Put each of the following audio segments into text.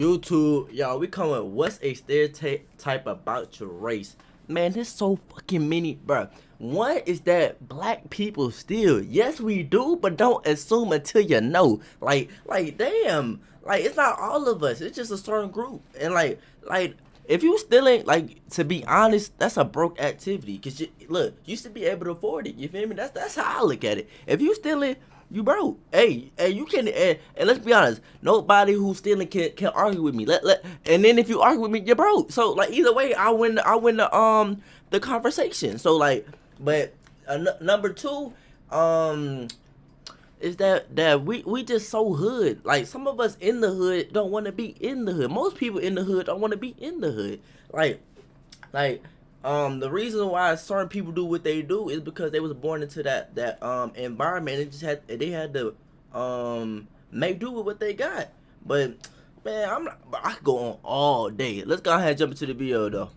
YouTube, y'all, we come with what's a stereotype about your race? Man, there's so fucking many, bruh. One is that black people steal. Yes, we do, but don't assume until you know. Damn, it's not all of us. It's just a certain group. And if you stealing, to be honest, that's a broke activity. Cause you should be able to afford it. You feel me? That's how I look at it. If you stealing, you broke. Hey, you can and let's be honest. Nobody who's stealing can argue with me. And then if you argue with me, you're broke. So either way, I win the conversation. So but number two, is that we just so hood. Like some of us in the hood don't want to be in the hood. Most people in the hood don't want to be in the hood. The reason why certain people do what they do is because they was born into that environment. They had to make do with what they got. But man, I could go on all day. Let's go ahead and jump into the video though.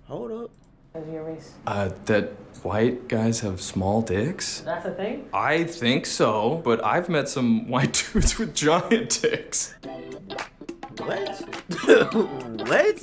Hold up. What's your race? That white guys have small dicks? That's a thing? I think so, but I've met some white dudes with giant dicks. What? What?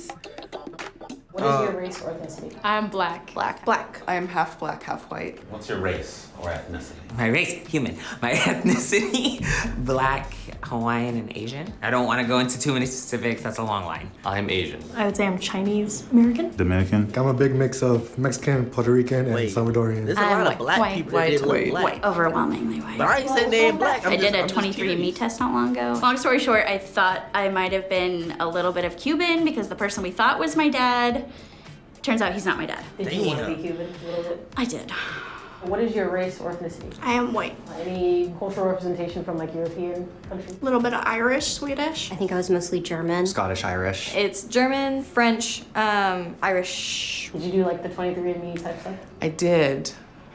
What is your race or ethnicity? I'm black. Black. I am half black, half white. What's your race or ethnicity? My race, human. My ethnicity, black, Hawaiian, and Asian. I don't want to go into too many specifics. That's a long line. I'm Asian. I would say I'm Chinese American. Dominican. I'm a big mix of Mexican, Puerto Rican, and Salvadorian. There's a lot of black people that didn't look black. Overwhelmingly white. But I ain't saying they ain't black. I did a 23andMe test not long ago. Long story short, I thought I might have been a little bit of Cuban because the person we thought was my dad, turns out he's not my dad. Did you want to be Cuban a little bit? I did. What is your race or ethnicity? I am white. Any cultural representation from European countries? A little bit of Irish, Swedish. I think I was mostly German. Scottish, Irish. It's German, French, Irish. Did you do the 23andMe type stuff? I did.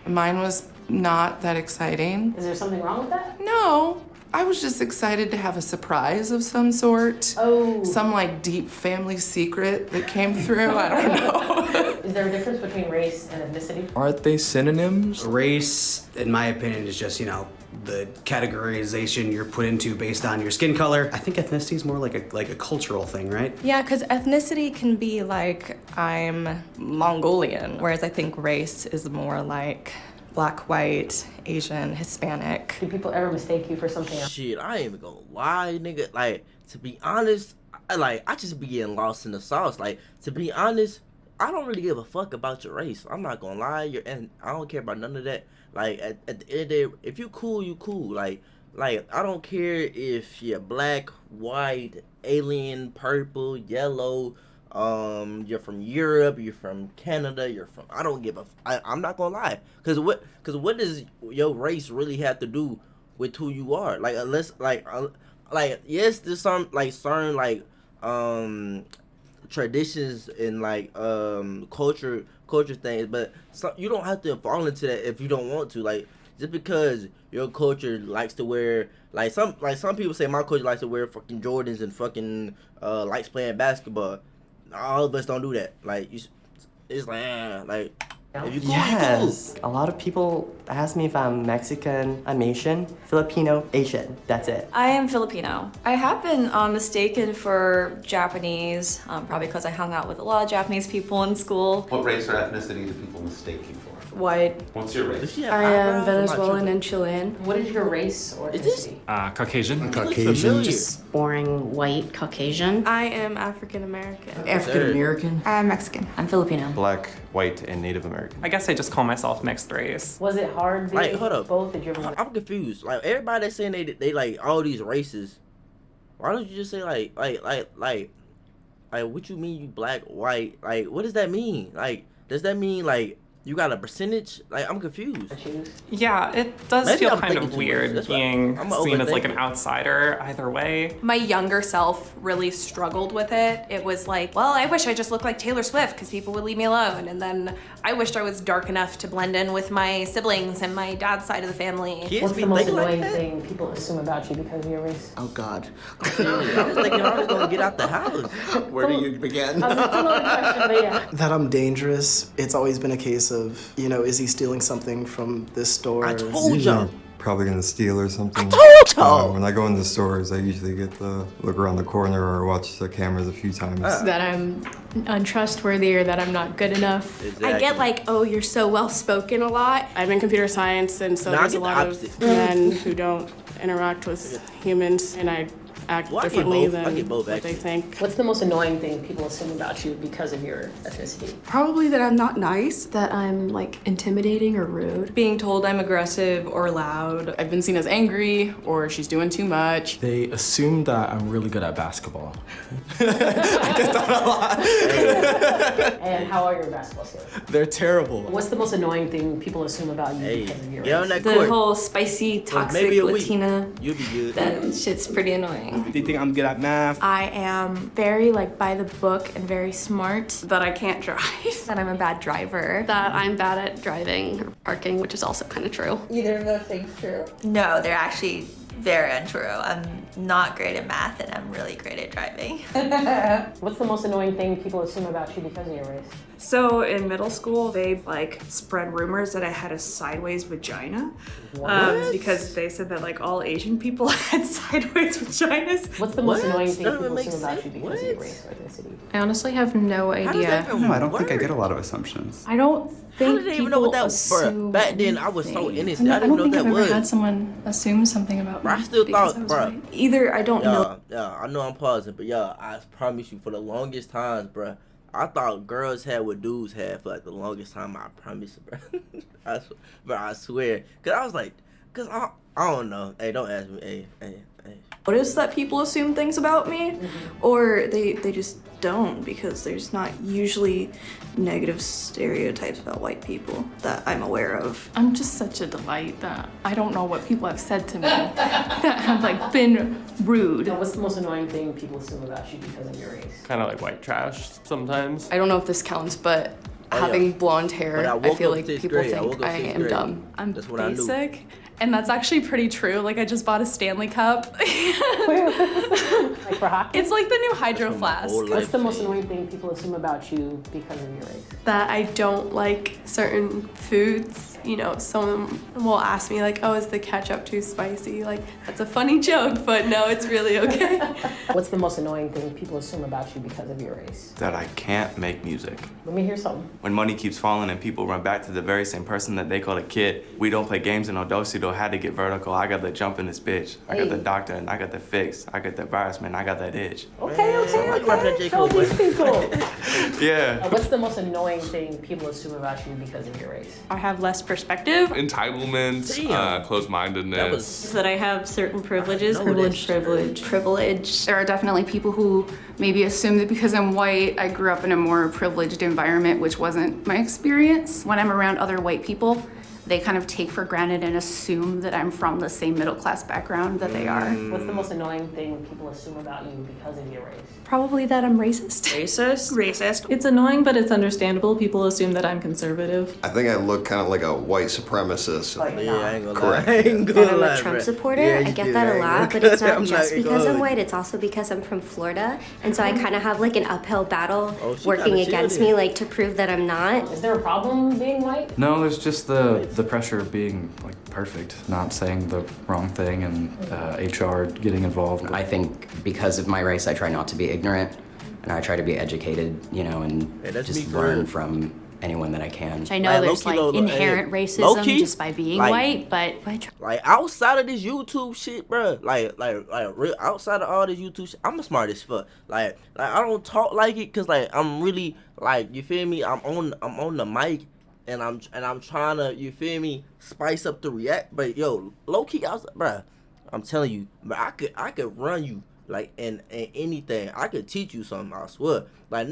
Mine was not that exciting. Is there something wrong with that? No. I was just excited to have a surprise of some sort. Oh. Some deep family secret that came through. I don't know. Is there a difference between race and ethnicity? Aren't they synonyms? Race, in my opinion, is just, the categorization you're put into based on your skin color. I think ethnicity is more like a cultural thing, right? Yeah, because ethnicity can be I'm Mongolian, whereas I think race is more black, white, Asian, Hispanic. Do people ever mistake you for something else? Shit, I ain't even gonna lie, nigga. To be honest, I just be getting lost in the sauce. To be honest, I don't really give a fuck about your race. I'm not gonna lie, and I don't care about none of that. At the end of the day, if you cool, you cool. I don't care if you're black, white, alien, purple, yellow, you're from Europe, you're from Canada, I don't give I'm not gonna lie. Cause what does your race really have to do with who you are? Unless yes, there's some certain traditions and culture things, but you don't have to fall into that if you don't want to. Just because your culture likes to wear some people say my culture likes to wear fucking Jordans and fucking likes playing basketball. All of us don't do that. If you cool, yes. you cool. A lot of people ask me if I'm Mexican, I'm Asian, Filipino, Asian. That's it. I am Filipino. I have been mistaken for Japanese, probably because I hung out with a lot of Japanese people in school. What race or ethnicity do people mistake you for? White. What's your race? I am Venezuelan and Chilean. What is your race or ethnicity? Caucasian. Caucasian. Just boring white Caucasian. I am African American. African American. I'm Mexican. I'm Filipino. Black, white, and Native American. I guess I just call myself mixed race. Was it hard being hold up. both? Did you ever I'm confused. Everybody that's saying they all these races. Why don't you just say what you mean you black, white? What does that mean? Does that mean you got a percentage? I'm confused. Yeah, it does Maybe feel I'm kind of thinking too weird much. being I'm seen as an overthinking. outsider either way. My younger self really struggled with it. It was well, I wish I just looked like Taylor Swift because people would leave me alone. And then I wished I was dark enough to blend in with my siblings and my dad's side of the family. What's the most annoying thing people assume about you because of your race? Oh, God. I was thinking I was gonna get out the house. Where do you begin? That's a loaded question, but yeah. That I'm dangerous. It's always been a case of, is he stealing something from this store? I told y'all. probably gonna steal or something. told y'all. When I go into stores, I usually get the look around the corner or watch the cameras a few times. That I'm untrustworthy or that I'm not good enough. Exactly. I get like, oh, you're so well spoken a lot. I'm in computer science, and so Nah, I there's a get the lot opposite. of men who don't interact with humans, and I act Well, I get differently both. I than get both, what they actually. think. What's the most annoying thing people assume about you because of your ethnicity? Probably that I'm not nice. That I'm like intimidating or rude. Being told I'm aggressive or loud. I've been seen as angry, or she's doing too much. They assume that I'm really good at basketball. And how are your basketball skills? They're terrible. What's the most annoying thing people assume about you Hey, because of your get on race? that The court. whole spicy, toxic maybe a week. Latina. You'll be good. That shit's pretty annoying. They think I'm good at math. I am very like by the book and very smart. That I can't drive. That I'm a bad driver. That I'm bad at driving or parking, which is also kind of true. Either of those things true? No, they're actually very untrue. I'm not great at math and I'm really great at driving. What's the most annoying thing people assume about you because of your race? So in middle school, they like spread rumors that I had a sideways vagina. Because they said that like all Asian people had sideways vaginas. What's the most What? annoying thing That don't people make assume about you sense. because of your What? race or ethnicity? I honestly have no How does idea. that even No, I don't think I work? get a lot of assumptions. I don't How think did they people even know what that was? assume Back then, I was so anything. innocent. I didn't know think what I've that ever was. had someone assume something about me. I still because thought, I was bruh. white. Either I don't know. Yeah, I know I'm pausing, but yeah, I promise you, for the longest times, bruh, I thought girls had what dudes had for like the longest time. I promise, bruh. I swear. Cause I was like, cause I don't know. Hey, don't ask me. Hey. Notice that people assume things about me, or they just don't, because there's not usually negative stereotypes about white people that I'm aware of. I'm just such a delight that I don't know what people have said to me that have like been rude. Now, what's the most annoying thing people assume about you because of your race? Kind of like white trash sometimes. I don't know if this counts, but Oh, having yeah. blonde hair, But I I woke feel up like sixth people grade. I think woke up I sixth am grade. dumb. I'm That's what I knew. basic, and that's actually pretty true. Like I just bought a Stanley Cup. Like for hockey? It's like the new Hydro Flask. Whole What's life the most changed. annoying thing people assume about you because of your race? That I don't like certain foods. You know, someone will ask me like, oh, is the ketchup too spicy? Like, that's a funny joke, but no, it's really okay. What's the most annoying thing people assume about you because of your race? That I can't make music. Let me hear something. When money keeps falling and people run back to the very same person that they call a kid, we don't play games in Odosido, had to get vertical. I got the jump in this bitch. I got the doctor and I got the fix. I got the virus, man. I got that itch. Like rapping at J. Show Cole, these people. Yeah. What's the most annoying thing people assume about you because of your race? I have less perspective. Entitlement, Damn. closed-mindedness. That was That I have certain privileges. I know this. Privilege. There are definitely people who maybe assume that because I'm white, I grew up in a more privileged environment, which wasn't my experience. When I'm around other white people, they kind of take for granted and assume that I'm from the same middle class background that they are. What's the most annoying thing people assume about you because of your race? Probably that I'm racist. Racist. It's annoying, but it's understandable. People assume that I'm conservative. I think I look kind of like a white supremacist. Yeah, I ain't gonna Correct. lie. I ain't That gonna I'm lie, a Trump bruh. supporter. Yeah, I you get do. that I a ain't lot, gonna- but it's not I'm just gonna because I'm lie. white, it's also because I'm from Florida. And so I kind of have like an uphill battle Oh, she working kinda against chilled me, it. like to prove that I'm not. Is there a problem being white? No, there's just the pressure of being like perfect, not saying the wrong thing, and HR getting involved. I think because of my race, I try not to be ignorant, and I try to be educated, you know, and Hey, that's just me for real. learn from anyone that I can. I know Like, there's low-key, like though, inherent hey, racism low-key, just by being like- white, but I try. Like outside of this YouTube shit, bro. Like real outside of all this YouTube shit, I'm smart as fuck. Like I don't talk like it, cause like I'm really like, you feel me? I'm on the mic, and I'm trying to, you feel me, spice up the react. But yo, low key, bro, I'm telling you, but I could run you like in anything. I could teach you something. I swear. Like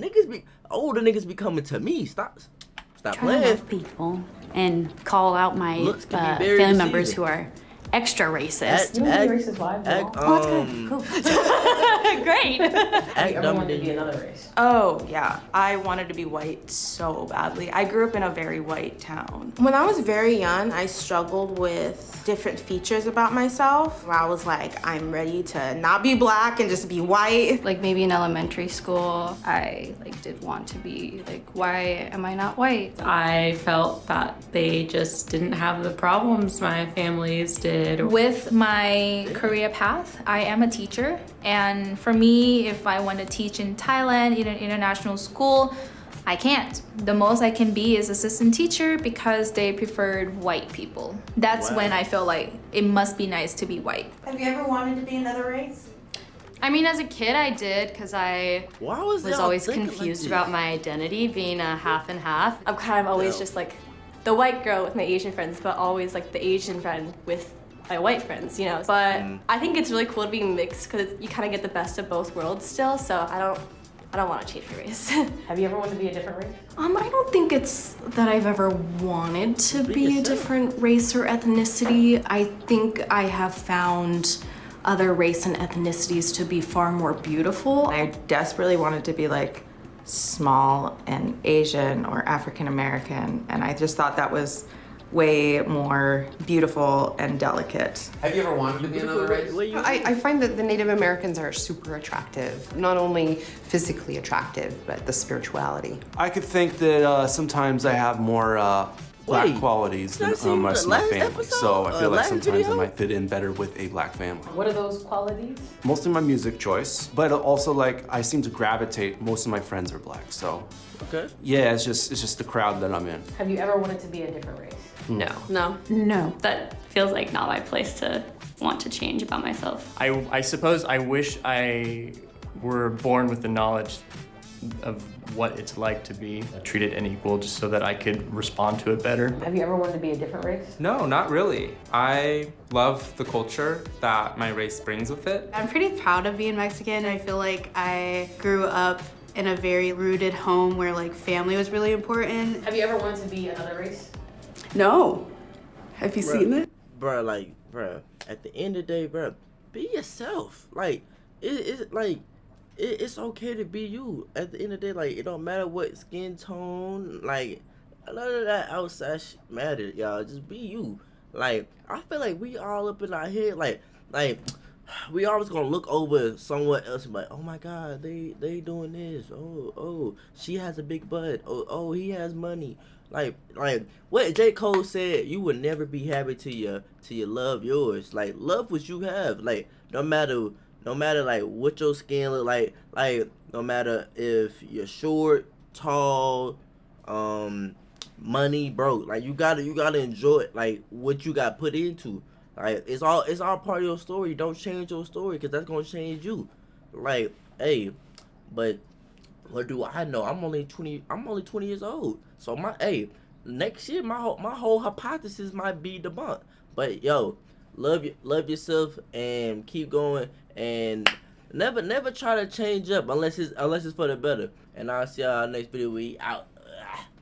older niggas be coming to me. Stop Try to playing. love people and call out my Looks can be very family members deceiving. who are extra racist. You want to be racist live? Cool. Great. Everyone wanted to be another race. Oh, yeah. I wanted to be white so badly. I grew up in a very white town. When I was very young, I struggled with different features about myself. Where I was like, I'm ready to not be black and just be white. Like maybe in elementary school, I like did want to be like, why am I not white? I felt that they just didn't have the problems my families did. decided with my career path, I am a teacher. And for me, if I want to teach in Thailand in an international school, I can't. The most I can be is assistant teacher because they preferred white people. That's when I feel like it must be nice to be white. Have you ever wanted to be another race? I mean, as a kid, I did because I was always confused about my identity being a half and half. I'm kind of always just like the white girl with my Asian friends, but always like the Asian friend with my white friends, you know. But I think it's really cool to be mixed because you kind of get the best of both worlds still. So I don't want to change my race. Have you ever wanted to be a different race? I don't think it's that I've ever wanted to be a different race or ethnicity. I think I have found other race and ethnicities to be far more beautiful. I desperately wanted to be like small and Asian or African American, and I just thought that was way more beautiful and delicate. Have you ever wanted to be another race? I find that the Native Americans are super attractive. Not only physically attractive, but the spirituality. I could think that sometimes I have more black qualities than the rest of my family. So I feel like sometimes I might fit in better with a black family. What are those qualities? Mostly my music choice, but also like I seem to gravitate. Most of my friends are black, so yeah, it's just the crowd that I'm in. Have you ever wanted to be a different race? No. No. That feels like not my place to want to change about myself. I suppose I wish I were born with the knowledge of what it's like to be treated and equal, just so that I could respond to it better. Have you ever wanted to be a different race? No, not really. I love the culture that my race brings with it. I'm pretty proud of being Mexican. I feel like I grew up in a very rooted home where like family was really important. Have you ever wanted to be another race? No. Have you seen it? Bruh, at the end of the day, bruh, be yourself. Like, it's okay to be you. At the end of the day, like, it don't matter what skin tone, like, none of that outside shit matters, y'all. Just be you. Like, I feel like we all up in our head, like, we always gonna look over someone else and be like, oh my God, they doing this. Oh, she has a big butt. Oh, he has money. Like what J. Cole said, you would never be happy till you love yours. Like, love what you have. Like, no matter like what your skin look like no matter if you're short, tall, money, broke. Like, you gotta enjoy it, like what you got put into. Like, it's all part of your story. Don't change your story, because that's gonna change you. Like, hey, but what do I know? I'm only 20 years old. So next year my whole hypothesis might be debunked. But yo, love yourself and keep going, and never try to change up unless it's for the better. And I'll see y'all next video. We out.